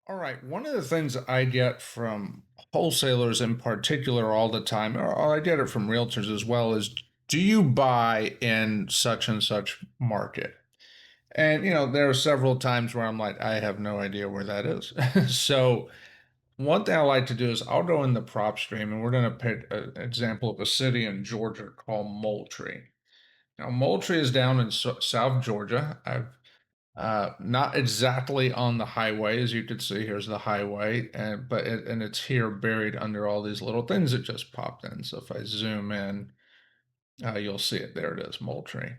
All right. One of the things I get from wholesalers in particular all the time, or I get it from realtors as well, is do you buy in such and such market? And, there are several times where I'm like, I have no idea where that is. So, one thing I like to do is I'll go in the Propstream and we're going to pick an example of a city in Georgia called Moultrie. Now, Moultrie is down in South Georgia. I've not exactly on the highway, as you can see. Here's the highway, and it's here buried under all these little things that just popped in. So if I zoom in, you'll see it. There it is, Moultrie.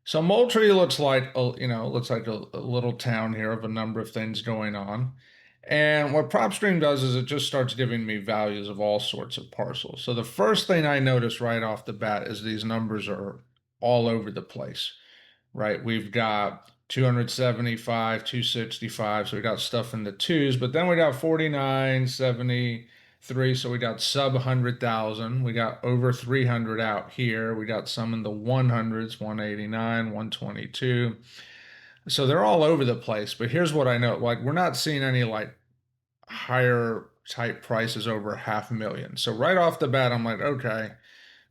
So Moultrie looks like a little town here of a number of things going on. And what PropStream does is it just starts giving me values of all sorts of parcels. So the first thing I notice right off the bat is these numbers are all over the place, right? We've got 275, 265. So we got stuff in the twos, but then we got 49, 73. So we got sub 100,000. We got over 300 out here. We got some in the 100s, 189, 122. So they're all over the place. But here's what I know, like, we're not seeing any like higher type prices over 500,000. So right off the bat, I'm like, okay,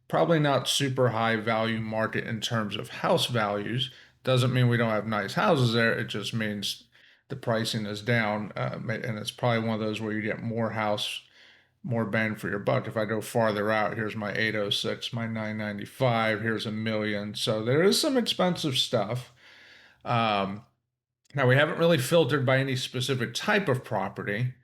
probably not super high value market in terms of house values. Doesn't mean we don't have nice houses there. It just means the pricing is down, and it's probably one of those where you get more bang for your buck. If I go farther out, here's my 806, my 995, here's a million. So there is some expensive stuff. Um, Now we haven't really filtered by any specific type of property,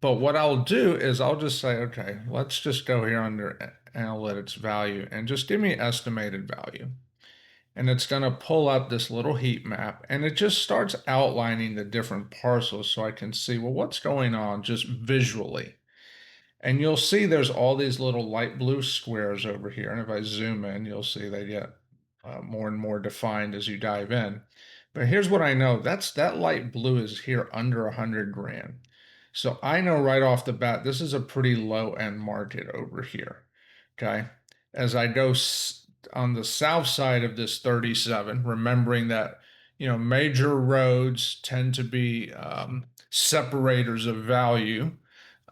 but what I'll do is I'll just say, okay, let's just go here under analytics value and just give me estimated value. And it's going to pull up this little heat map and it just starts outlining the different parcels so I can see, well, what's going on just visually. And you'll see there's all these little light blue squares over here. And if I zoom in, you'll see they get more and more defined as you dive in. But here's what I know. That light blue is here under 100 grand. So I know right off the bat, this is a pretty low end market over here. Okay. As I go on the south side of this 37, remembering that, major roads tend to be separators of value.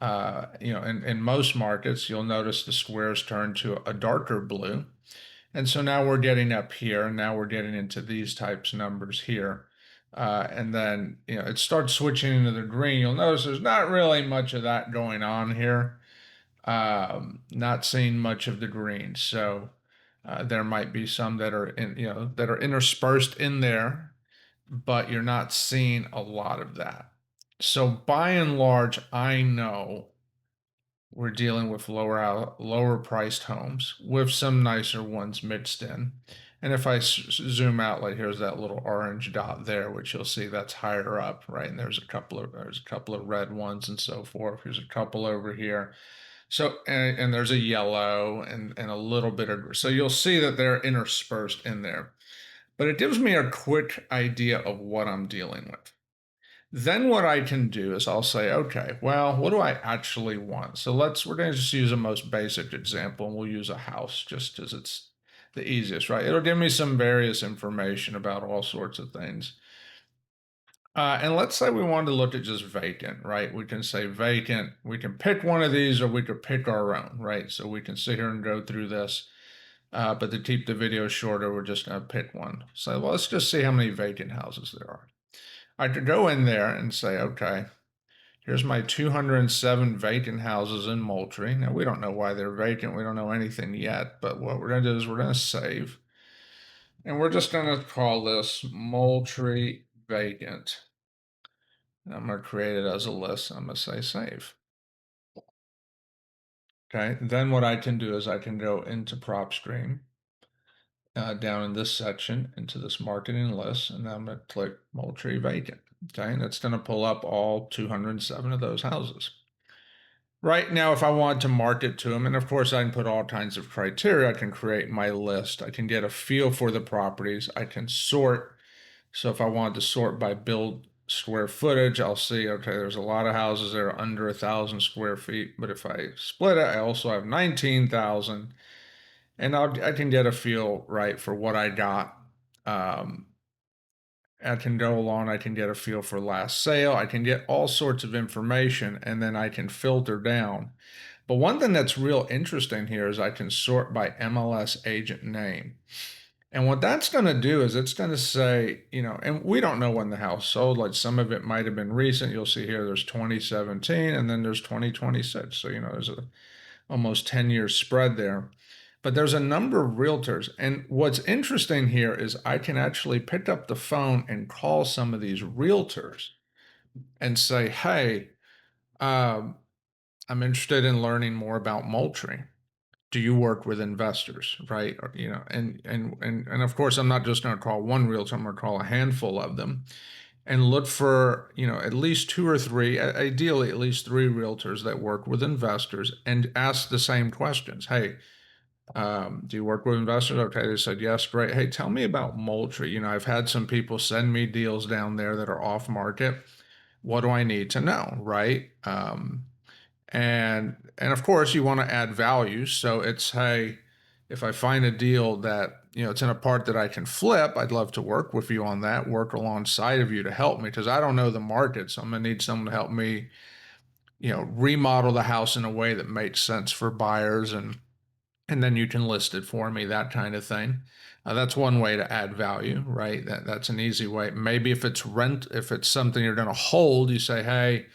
In most markets, you'll notice the squares turn to a darker blue. And so now we're getting up here, and now we're getting into these types of numbers here. And then, it starts switching into the green. You'll notice there's not really much of that going on here. Not seeing much of the green. So there might be some that are interspersed in there, but you're not seeing a lot of that. So by and large, I know we're dealing with lower priced homes with some nicer ones mixed in. And if I zoom out, like here's that little orange dot there, which you'll see that's higher up, right? And there's a couple of red ones and so forth. There's a couple over here. So and there's a yellow and a little bit of, so you'll see that they're interspersed in there. But it gives me a quick idea of what I'm dealing with. Then what I can do is I'll say, okay, well, what do I actually want? So we're going to just use a most basic example and we'll use a house just because it's the easiest, right? It'll give me some various information about all sorts of things. And let's say we wanted to look at just vacant, right? We can say vacant. We can pick one of these or we could pick our own, right? So we can sit here and go through this. But to keep the video shorter, we're just going to pick one. So let's just see how many vacant houses there are. I could go in there and say, okay, here's my 207 vacant houses in Moultrie. Now, we don't know why they're vacant. We don't know anything yet, but what we're going to do is we're going to save. And we're just going to call this Moultrie vacant. And I'm going to create it as a list. I'm going to say save. Okay. Then what I can do is I can go into Propstream down in this section into this marketing list, and I'm going to click Moultrie vacant. Okay. And it's going to pull up all 207 of those houses. Right now, if I want to market to them, and of course I can put all kinds of criteria, I can create my list. I can get a feel for the properties. I can sort. So if I wanted to sort by build square footage, I'll see, okay, there's a lot of houses that are under 1,000 square feet. But if I split it, I also have 19,000. And I can get a feel, right, for what I got. Um, I can go along, I can get a feel for last sale, I can get all sorts of information, and then I can filter down. But one thing that's real interesting here is I can sort by MLS agent name. And what that's going to do is it's going to say, and we don't know when the house sold. Like some of it might have been recent. You'll see here there's 2017 and then there's 2026. So, there's a almost 10-year spread there. But there's a number of realtors. And what's interesting here is I can actually pick up the phone and call some of these realtors and say, hey, um, I'm interested in learning more about Moultrie. Do you work with investors, right? Or, and of course, I'm not just going to call one realtor. I'm going to call a handful of them and look for, at least two or three, ideally at least three realtors that work with investors, and ask the same questions. Hey, do you work with investors? Okay, they said yes, great. Hey, tell me about Moultrie. I've had some people send me deals down there that are off market. What do I need to know, right? And of course you want to add value. So it's, hey, if I find a deal that it's in a part that I can flip, I'd love to work with you on that, work alongside of you to help me, because I don't know the market. So I'm gonna need someone to help me remodel the house in a way that makes sense for buyers, and then you can list it for me, that kind of thing. That's one way to add value, right? That's an easy way. Maybe if it's rent, if it's something you're going to hold, you say, hey,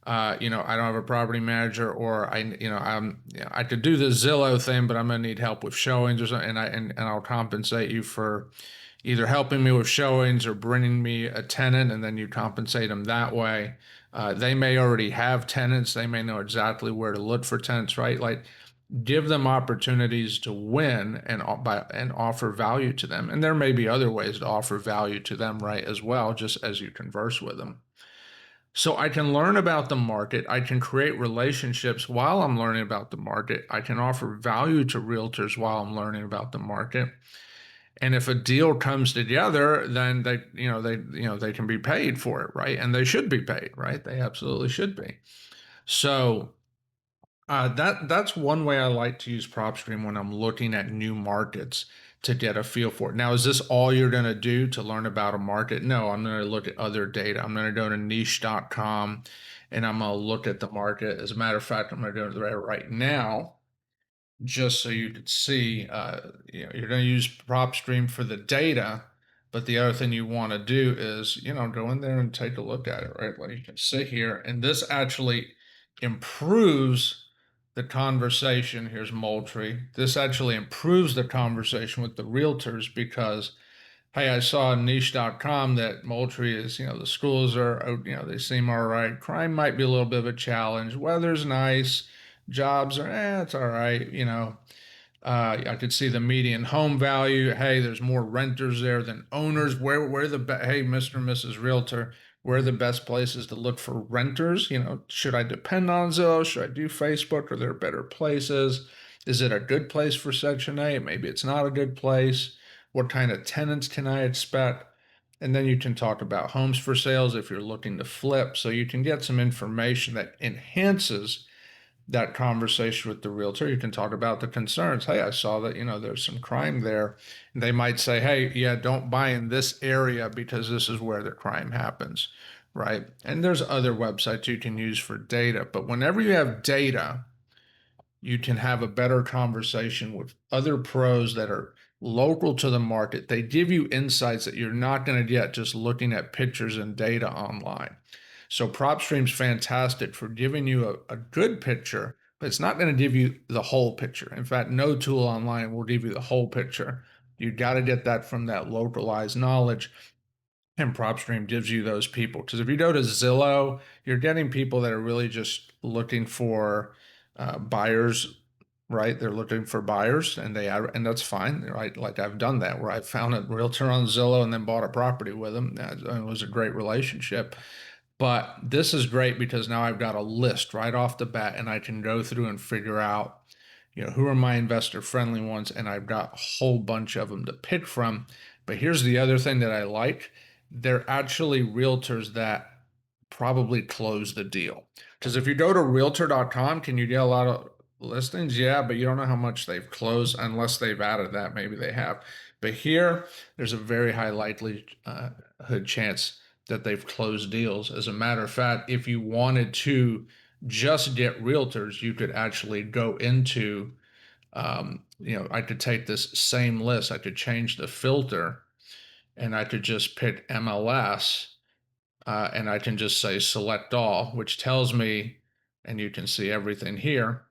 I don't have a property manager, or I could do the Zillow thing, but I'm gonna need help with showings or something, and I'll compensate you for either helping me with showings or bringing me a tenant, and then you compensate them that way. They may already have tenants, they may know exactly where to look for tenants, right? Like, give them opportunities to win and offer value to them, and there may be other ways to offer value to them, right, as well, just as you converse with them. So I can learn about the market. I can create relationships while I'm learning about the market. I can offer value to realtors while I'm learning about the market. And if a deal comes together, then they can be paid for it, right? And they should be paid, right? They absolutely should be. So that's one way I like to use PropStream when I'm looking at new markets to get a feel for it. Now, is this all you're going to do to learn about a market? No, I'm going to look at other data. I'm going to go to niche.com and I'm going to look at the market. As a matter of fact, I'm going to go to there right now just so you could see, you're going to use PropStream for the data, but the other thing you want to do is, go in there and take a look at it, right? Like, you can sit here, and this actually improves the conversation. Here's Moultrie. This actually improves the conversation with the realtors because, hey, I saw on niche.com that Moultrie is, the schools are, they seem all right. Crime might be a little bit of a challenge. Weather's nice. Jobs are, it's all right. I could see the median home value. Hey, there's more renters there than owners. Where hey, Mr. and Mrs. Realtor, where are the best places to look for renters? Should I depend on Zillow? Should I do Facebook? Are there better places? Is it a good place for Section 8? Maybe it's not a good place. What kind of tenants can I expect? And then you can talk about homes for sales if you're looking to flip. So you can get some information that enhances that conversation with the realtor. You can talk about the concerns. Hey, I saw that, there's some crime there. And they might say, hey, yeah, don't buy in this area because this is where the crime happens, right? And there's other websites you can use for data. But whenever you have data, you can have a better conversation with other pros that are local to the market. They give you insights that you're not going to get just looking at pictures and data online. So PropStream's fantastic for giving you a good picture, but it's not going to give you the whole picture. In fact, no tool online will give you the whole picture. You got to get that from that localized knowledge. And PropStream gives you those people. Because if you go to Zillow, you're getting people that are really just looking for buyers, right? They're looking for buyers, and and that's fine, right? Like, I've done that where I found a realtor on Zillow and then bought a property with them. It was a great relationship. But this is great because now I've got a list right off the bat, and I can go through and figure out, who are my investor friendly ones, and I've got a whole bunch of them to pick from. But here's the other thing that I like. They're actually realtors that probably close the deal. Because if you go to realtor.com, can you get a lot of listings? Yeah, but you don't know how much they've closed unless they've added that. Maybe they have. But here, there's a very high likely chance that they've closed deals. As a matter of fact, if you wanted to just get realtors, you could actually go into, I could take this same list, I could change the filter, and I could just pick MLS, and I can just say select all, which tells me, and you can see everything here.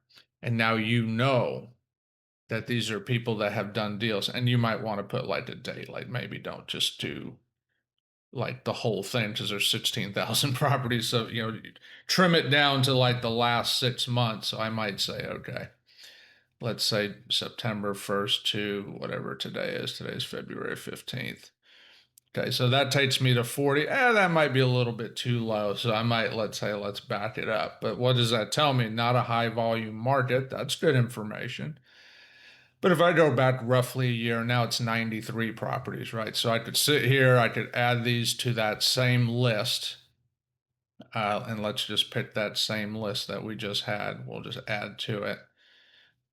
And now you know that these are people that have done deals, and you might want to put like a date, like maybe don't just do like the whole thing because there's 16,000 properties. So, trim it down to like the last 6 months. So I might say, okay, let's say September 1st to whatever today is. Today's February 15th. Okay, so that takes me to 40. That might be a little bit too low. So I might, let's back it up. But what does that tell me? Not a high volume market. That's good information. But if I go back roughly a year, now it's 93 properties, right? So I could sit here, I could add these to that same list. And let's just pick that same list that we just had. We'll just add to it.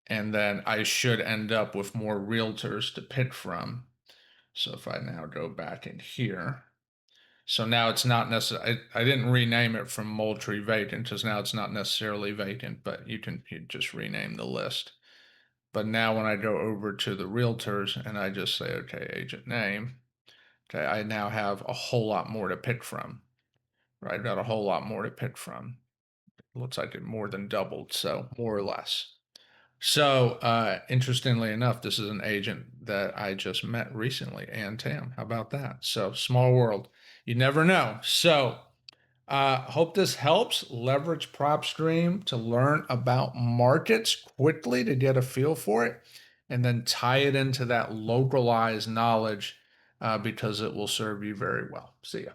And then I should end up with more realtors to pick from. So if I now go back in here, so now it's not necessarily, I didn't rename it from Moultrie vacant because now it's not necessarily vacant, but you just rename the list. But now when I go over to the realtors and I just say, okay, agent name, okay, I now have a whole lot more to pick from, right? I've got a whole lot more to pick from. It looks like it more than doubled, so more or less. So, interestingly enough, this is an agent that I just met recently, Ann Tam. How about that? So, small world. You never know. So, hope this helps. Leverage Propstream to learn about markets quickly to get a feel for it, and then tie it into that localized knowledge because it will serve you very well. See ya.